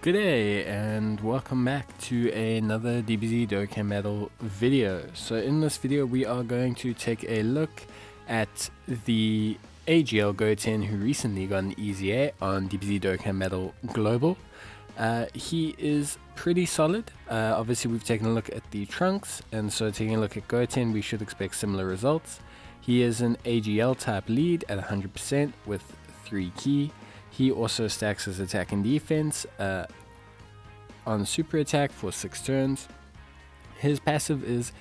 Good day and welcome back to another Dbz Dokkan Metal video. So in this video we are going to take a look at the AGL Goten who recently got an EZA on Dbz Dokkan Metal Global. He is pretty solid. Obviously we've taken a look at the trunks, and so taking a look at Goten we should expect similar results. He is an AGL type lead at 100% with 3 key. He also stacks his attack and defense on super attack for 6 turns. His passive is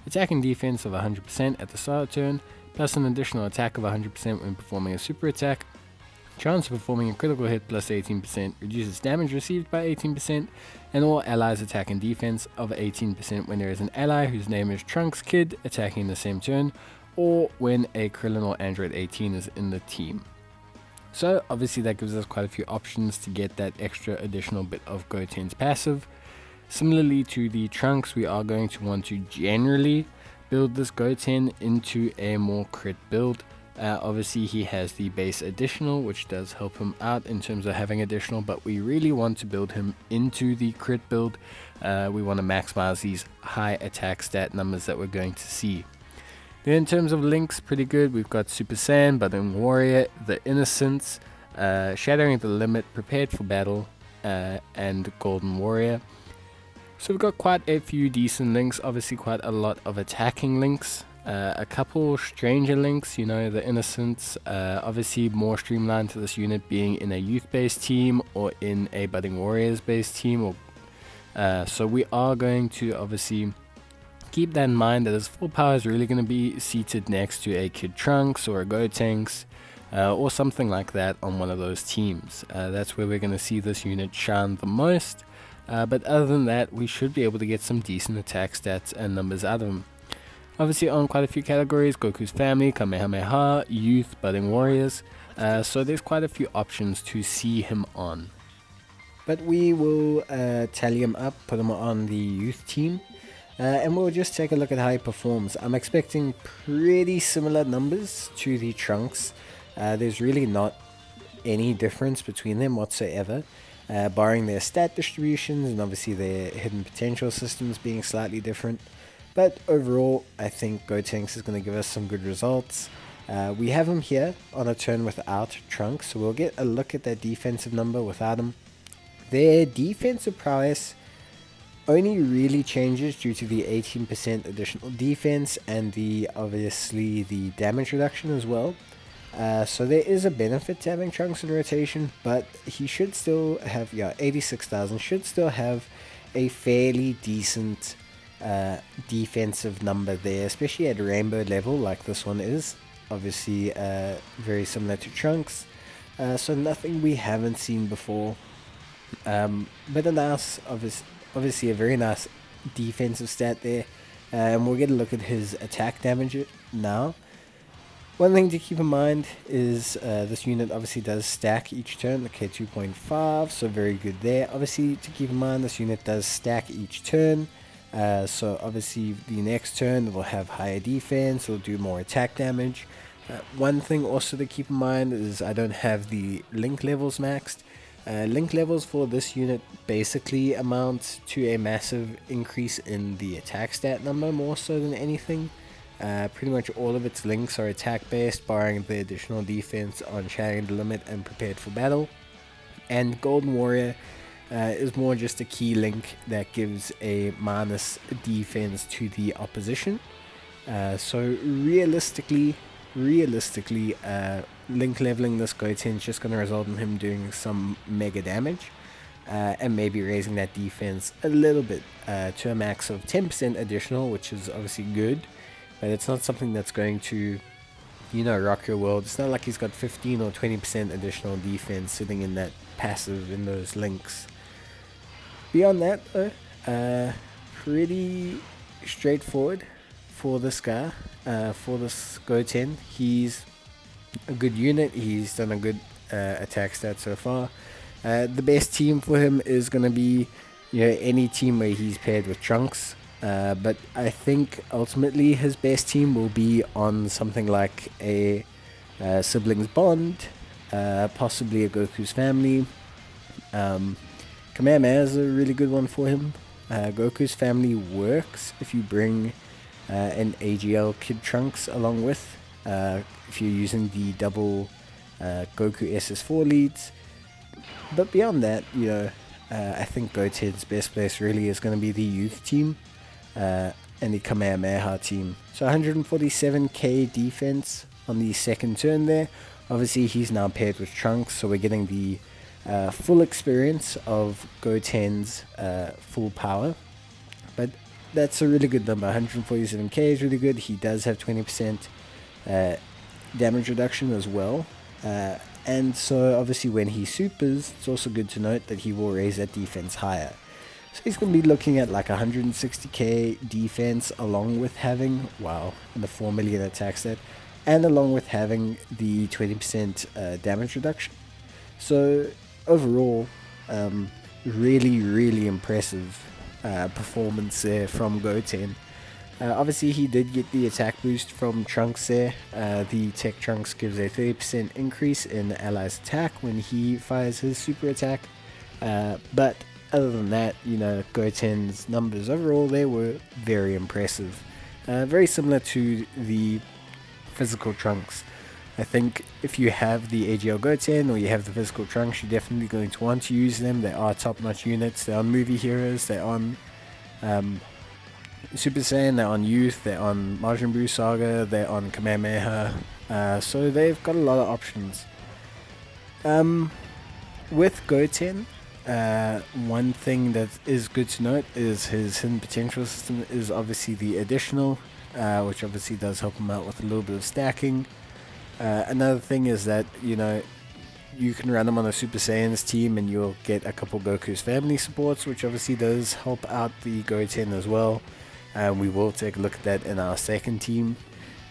attack and defense of 100% at the start of turn, plus an additional attack of 100% when performing a super attack. Chance of performing a critical hit plus 18%, reduces damage received by 18%, and all allies attack and defense of 18% when there is an ally whose name is Trunks Kid attacking the same turn, or when a Krillin or Android 18 is in the team. So obviously that gives us quite a few options to get that extra additional bit of Goten's passive. Similarly to the trunks, we are going to want to generally build this Goten into a more crit build. Obviously he has the base additional, which does help him out in terms of having additional, but we really want to build him into the crit build. We want to maximize these high attack stat numbers that we're going to see. Then in terms of links, pretty good. We've got Super Saiyan, Budding Warrior, The Innocence, Shattering the Limit, Prepared for Battle, and Golden Warrior. So we've got quite a few decent links, obviously quite a lot of attacking links. A couple stranger links, you know, The Innocence, obviously more streamlined to this unit being in a youth-based team or in a Budding Warriors-based team. So we are going to obviously keep that in mind, that his full power is really going to be seated next to a Kid Trunks or a Gotenks or something like that on one of those teams. That's where we're going to see this unit shine the most, but other than that we should be able to get some decent attack stats and numbers out of him. Obviously on quite a few categories: Goku's family, Kamehameha, youth, Budding Warriors, so there's quite a few options to see him on. But we will tally him up, put him on the youth team, and we'll just take a look at how he performs. I'm expecting pretty similar numbers to the trunks. There's really not any difference between them whatsoever, barring their stat distributions and obviously their hidden potential systems being slightly different. But overall, I think Gotenks is going to give us some good results. We have him here on a turn without trunks, so we'll get a look at that defensive number without him. Their defensive prowess only really changes due to the 18% additional defense and obviously the damage reduction as well. So there is a benefit to having Trunks in rotation, but he should still have, 86,000 should still have a fairly decent defensive number there, especially at rainbow level like this one is. Obviously very similar to Trunks, so nothing we haven't seen before, but a nice, obviously a very nice defensive stat there. And we'll get a look at his attack damage now. One thing to keep in mind is this unit obviously does stack each turn. Okay, 2.5, so very good there. Obviously to keep in mind, this unit does stack each turn, so obviously the next turn it will have higher defense, it'll do more attack damage. One thing also to keep in mind is I don't have the link levels maxed. Link levels for this unit basically amount to a massive increase in the attack stat number more so than anything. Pretty much all of its links are attack based, barring the additional defense on Shattering the Limit and Prepared for Battle. And Golden Warrior is more just a key link that gives a minus defense to the opposition. So realistically, link leveling this Goten is just going to result in him doing some mega damage, and maybe raising that defense a little bit to a max of 10% additional, which is obviously good, but it's not something that's going to, rock your world. It's not like he's got 15 or 20% additional defense sitting in that passive in those links. Beyond that though, pretty straightforward for this guy, for this Goten. He's a good unit, he's done a good attack stat so far. The best team for him is going to be any team where he's paired with Trunks, but I think ultimately his best team will be on something like a Siblings Bond, possibly a Goku's Family, Kamehameha is a really good one for him. Goku's family works if you bring an AGL Kid Trunks along with, if you're using the double Goku SS4 leads. But beyond that, I think Goten's best place really is going to be the youth team and the Kamehameha team. So 147k defense on the second turn there. Obviously he's now paired with Trunks, so we're getting the full experience of Goten's full power. But that's a really good number. 147k is really good. He does have 20% damage reduction as well. And so obviously when he supers, it's also good to note that he will raise that defense higher. So he's going to be looking at like 160k defense along with having, and the 4 million attack stat, and along with having the 20% damage reduction. So overall, really impressive performance there from Goten. Obviously he did get the attack boost from Trunks there. The Tech Trunks gives a 30% increase in the ally's attack when he fires his super attack. But other than that, Goten's numbers overall, they were very impressive. Very similar to the physical Trunks. I think if you have the AGL Goten or you have the physical Trunks, you're definitely going to want to use them. They are top-notch units. They're on movie heroes. They're on Super Saiyan. They're on Youth. They're on Majin Buu Saga. They're on Kamehameha. So they've got a lot of options. With Goten, one thing that is good to note is his hidden potential system is obviously the additional, which obviously does help him out with a little bit of stacking. Another thing is that, you can run him on a Super Saiyan's team and you'll get a couple Goku's family supports, which obviously does help out the Goten as well. We will take a look at that in our second team.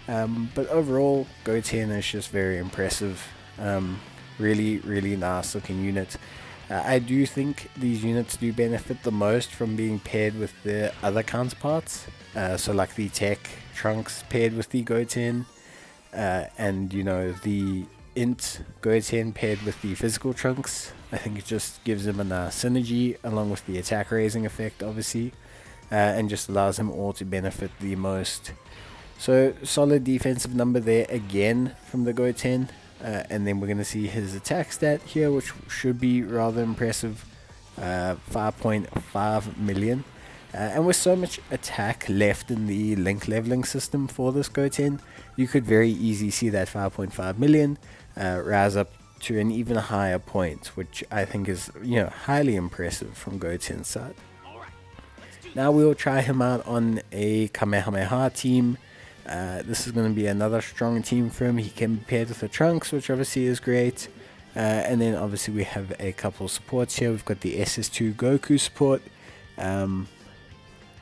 But overall, Goten is just very impressive. Really nice looking unit. I do think these units do benefit the most from being paired with their other counterparts. So like the Tech Trunks paired with the Goten. And the Int Goten paired with the physical Trunks. I think it just gives them a nice synergy along with the attack raising effect obviously, and just allows them all to benefit the most. So solid defensive number there again from the Goten, and then we're going to see his attack stat here, which should be rather impressive. 5.5 million. And with so much attack left in the link leveling system for this Goten, you could very easily see that 5.5 million rise up to an even higher point, which I think is highly impressive from Goten's side. Now we'll try him out on a Kamehameha team. This is going to be another strong team for him. He can be paired with the Trunks, which obviously is great. And then obviously we have a couple supports here. We've got the SS2 Goku support.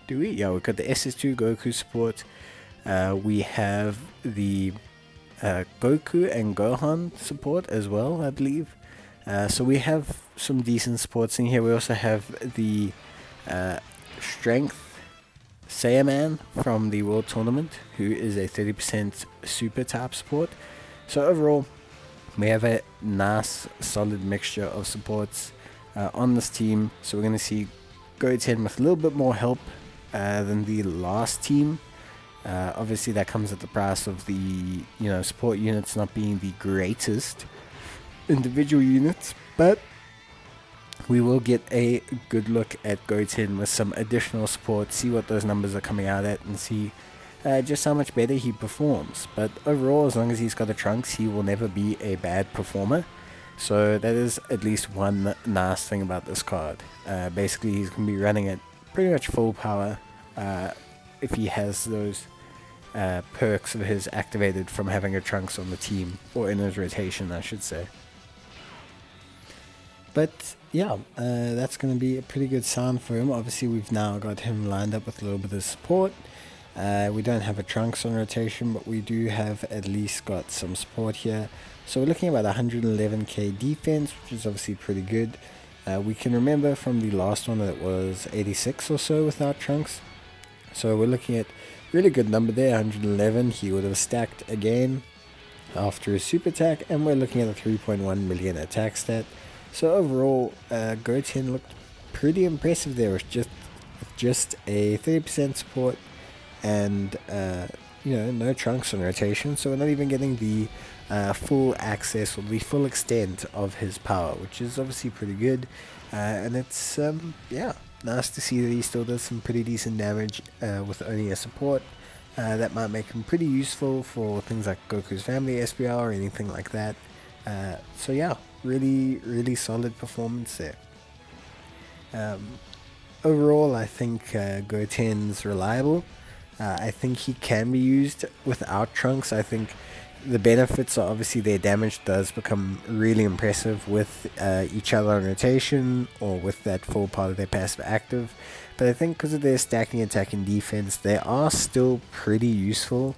We've got the SS2 Goku support. We have the Goku and Gohan support as well, I believe. So we have some decent supports in here. We also have the Strength Saiyaman from the World Tournament, who is a 30% super type support. So overall, we have a nice solid mixture of supports on this team. So we're going to see Goten with a little bit more help than the last team. Obviously that comes at the price of the support units not being the greatest individual units, but we will get a good look at Goten with some additional support, see what those numbers are coming out at, and see just how much better he performs. But overall, as long as he's got the Trunks, he will never be a bad performer. So that is at least one nice thing about this card. Basically he's going to be running at pretty much full power if he has those perks of his activated from having a Trunks on the team, or in his rotation I should say. But yeah, that's going to be a pretty good sound for him. Obviously we've now got him lined up with a little bit of support. We don't have a Trunks on rotation, but we do have at least got some support here. So we're looking at about 111k defense, which is obviously pretty good. We can remember from the last one that it was 86 or so without Trunks. So we're looking at really good number there, 111. He would have stacked again after his super attack, and we're looking at a 3.1 million attack stat. So overall, Goten looked pretty impressive there with just a 30% support and no trunks on rotation, so we're not even getting the full access or the full extent of his power, which is obviously pretty good. And it's nice to see that he still does some pretty decent damage with only a support. That might make him pretty useful for things like Goku's family SPR or anything like that. So yeah, really solid performance there. Overall, I think Goten's reliable. I think he can be used without trunks. I think the benefits are obviously their damage does become really impressive with each other on rotation or with that full part of their passive active. But I think because of their stacking attack and defense, they are still pretty useful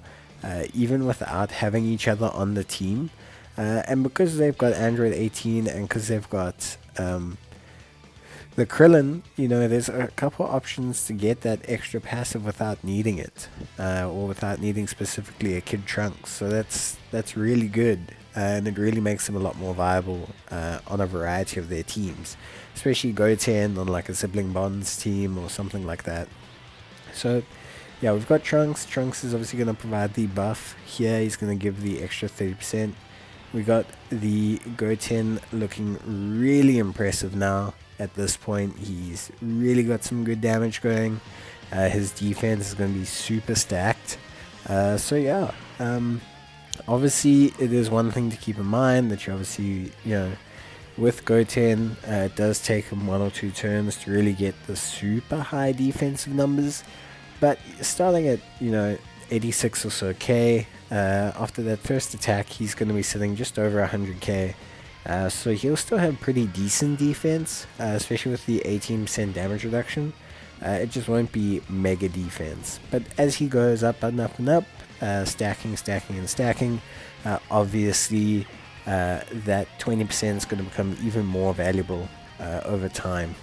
even without having each other on the team. And because they've got Android 18 and because they've got the Krillin, there's a couple options to get that extra passive without needing it, or without needing specifically a Kid Trunks. So that's really good, and it really makes them a lot more viable on a variety of their teams, especially Goten on like a Sibling Bonds team or something like that. So yeah, we've got Trunks. Trunks is obviously going to provide the buff here. He's going to give the extra 30%. We got the Goten looking really impressive now. At this point, he's really got some good damage going. His defense is going to be super stacked. So yeah, obviously it is one thing to keep in mind that you obviously, with Goten, it does take him 1 or 2 turns to really get the super high defensive numbers. But starting at, 86 or so K, after that first attack, he's going to be sitting just over 100k. So he'll still have pretty decent defense, especially with the 18% damage reduction. It just won't be mega defense. But as he goes up and up and up, stacking, obviously that 20% is going to become even more valuable over time.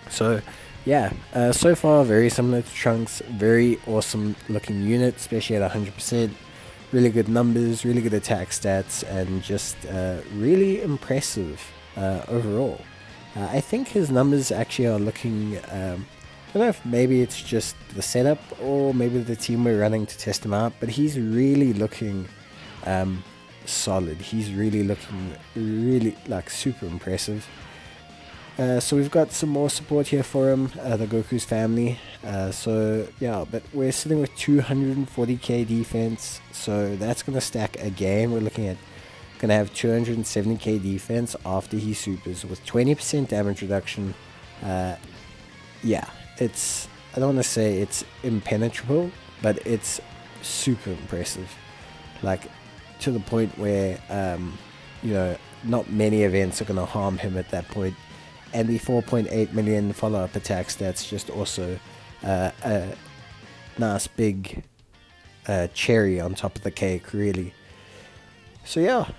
So yeah, so far very similar to Trunks, very awesome looking unit, especially at 100%. Really good numbers, really good attack stats, and just really impressive overall. I think his numbers actually are looking, I don't know if maybe it's just the setup or maybe the team we're running to test him out, but he's really looking solid. He's really looking like super impressive. So we've got some more support here for him, the Goku's family. So yeah, but we're sitting with 240k defense, so that's going to stack again. We're looking at going to have 270k defense after he supers with 20% damage reduction. Yeah, it's, I don't want to say it's impenetrable, but it's super impressive. Like, to the point where, not many events are going to harm him at that point. And the 4.8 million follow-up attack stats just also a nice big cherry on top of the cake, really. So yeah,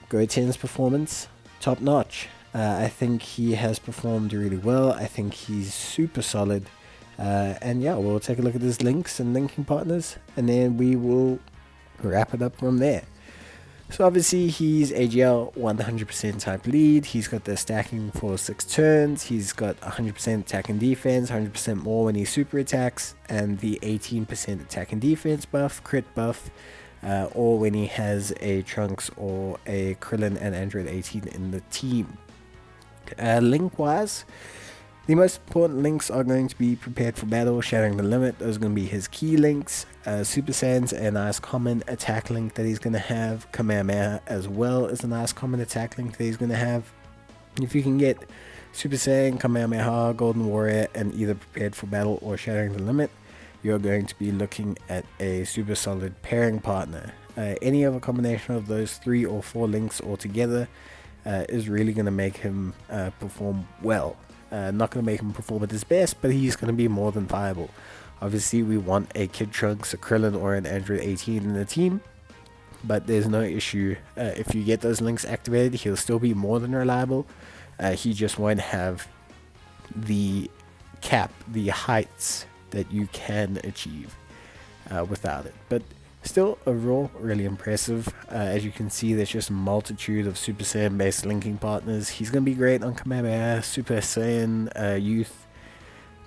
Goten's performance, top notch. I think he has performed really well. I think he's super solid. And yeah, we'll take a look at his links and linking partners, and then we will wrap it up from there. So obviously he's AGL 100% type lead. He's got the stacking for 6 turns. He's got 100% attack and defense, 100% more when he super attacks, and the 18% attack and defense buff, crit buff, or when he has a Trunks or a Krillin and Android 18 in the team. Link wise, the most important links are going to be Prepared for Battle, Shattering the Limit. Those are going to be his key links. Super Saiyan's a nice common attack link that he's going to have. Kamehameha as well is a nice common attack link that he's going to have. If you can get Super Saiyan, Kamehameha, Golden Warrior, and either Prepared for Battle or Shattering the Limit, you're going to be looking at a super solid pairing partner. Any other combination of those 3 or 4 links altogether is really going to make him perform well. Not going to make him perform at his best, but he's going to be more than viable. Obviously, we want a Kid Trunks, a Krillin, or an Android 18 in the team, but there's no issue. If you get those links activated, he'll still be more than reliable. He just won't have the cap, the heights that you can achieve without it. But Still, overall, really impressive. As you can see, there's just a multitude of Super Saiyan based linking partners. He's going to be great on Kamehameha, Super Saiyan, Youth,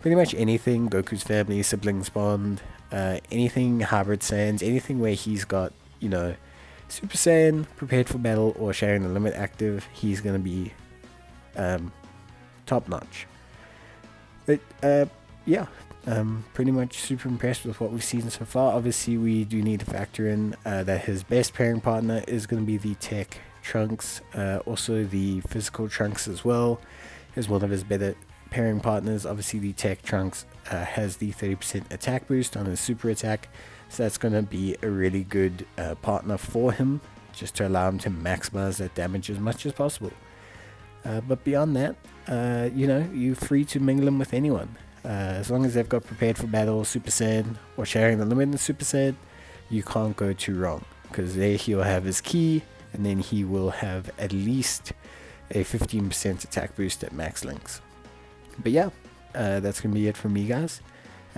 pretty much anything, Goku's family, siblings bond, anything hybrid Saiyans, anything where he's got, you know, Super Saiyan, prepared for battle, or sharing the limit active, he's going to be top notch. But yeah, pretty much super impressed with what we've seen so far. Obviously, we do need to factor in that his best pairing partner is going to be the tech Trunks, also the physical Trunks as well is one of his better pairing partners. Obviously, the tech Trunks has the 30% attack boost on his super attack, so that's going to be a really good partner for him, just to allow him to maximize that damage as much as possible. But beyond that, you know, you're free to mingle him with anyone. As long as they've got prepared for battle, Super Saiyan, or sharing the limit in Super Saiyan, you can't go too wrong. Because there he'll have his ki, and then he will have at least a 15% attack boost at max links. But yeah, that's going to be it from me, guys.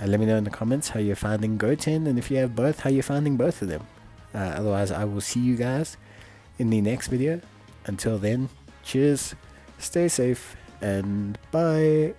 Let me know in the comments how you're finding Goten, and if you have both, how you're finding both of them. Otherwise, I will see you guys in the next video. Until then, cheers, stay safe, and bye.